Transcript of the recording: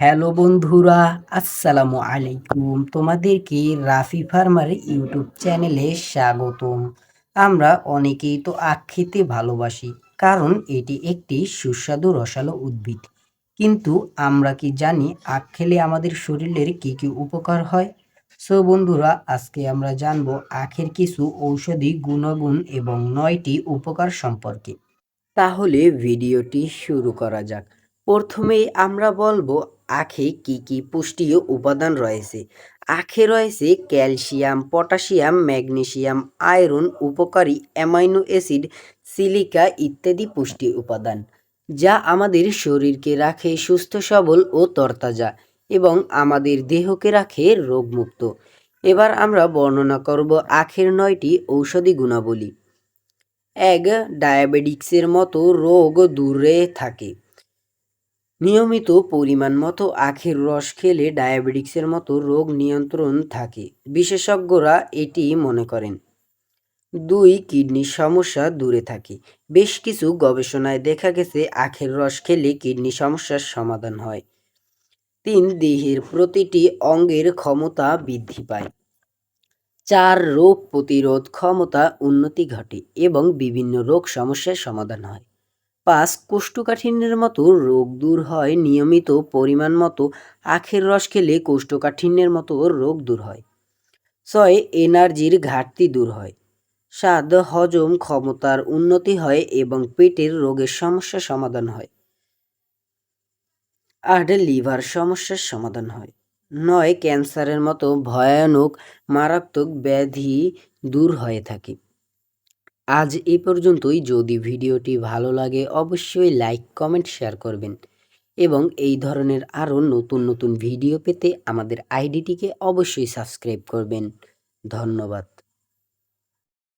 Hello বন্ধুরা, আসসালামু আলাইকুম। তোমাদেরকে রাফি ফার্মার ইউটিউব চ্যানেলে স্বাগতম। আমরা অনেকেই তো আখ খেতে ভালোবাসি, কারণ এটি একটি সুস্বাদু রসালো উদ্ভিদ। কিন্তু আমরা কি জানি আখ খেলে আমাদের শরীরের কি কি উপকার হয়? সো বন্ধুরা, আজকে আমরা জানবো আখের কিছু ঔষধি গুণগুণ এবং 9টি উপকার সম্পর্কে। তাহলে ভিডিওটি শুরু করা যাক। প্রথমেই আমরা বলবো আখে কি কি পুষ্টি উপাদান রয়েছে। আখে রয়েছে ক্যালসিয়াম, পটাশিয়াম, ম্যাগনেসিয়াম, আয়রন, উপকারী অ্যামাইনো অ্যাসিড, সিলিকা ইত্যাদি পুষ্টি উপাদান, যা আমাদের শরীরকে রাখে সুস্থ সবল ও তরতাজা এবং আমাদের দেহকে রাখে রোগমুক্ত। এবার আমরা বর্ণনা করব আখের 9টি ঔষধি গুণাবলী। এক, ডায়াবেটিক্সের মতো রোগ দূরে থাকে। নিয়মিত পরিমাণ মতো আখের রস খেলে ডায়াবেটিক্সের মতো রোগ নিয়ন্ত্রণ থাকে, বিশেষজ্ঞরা এটি মনে করেন। 2, কিডনির সমস্যা দূরে থাকে। বেশ কিছু গবেষণায় দেখা গেছে আখের রস খেলে কিডনি সমস্যার সমাধান হয়। 3, দেহের প্রতিটি অঙ্গের ক্ষমতা বৃদ্ধি পায়। 4, রোগ প্রতিরোধ ক্ষমতা উন্নতি ঘটে এবং বিভিন্ন রোগ সমস্যার সমাধান হয়। 5, কোষ্ঠকাঠিন্যের মতো রোগ দূর হয়। নিয়মিত পরিমাণ মতো আখের রস খেলে কোষ্ঠকাঠিন্যের মতো রোগ দূর হয়। 6, এনার্জির ঘাটতি দূর হয়। 7, হজম ক্ষমতার উন্নতি হয় এবং পেটের রোগের সমস্যা সমাধান হয়। 8, লিভার সমস্যার সমাধান হয়। 9, ক্যান্সারের মতো ভয়ানক মারাত্মক ব্যাধি দূর হয়ে থাকে। আজ এই পর্যন্তই। যদি ভিডিওটি ভালো লাগে অবশ্যই লাইক, কমেন্ট, শেয়ার করবেন এবং এই ধরনের আরও নতুন নতুন ভিডিও পেতে আমাদের আইডিটিকে অবশ্যই সাবস্ক্রাইব করবেন। ধন্যবাদ।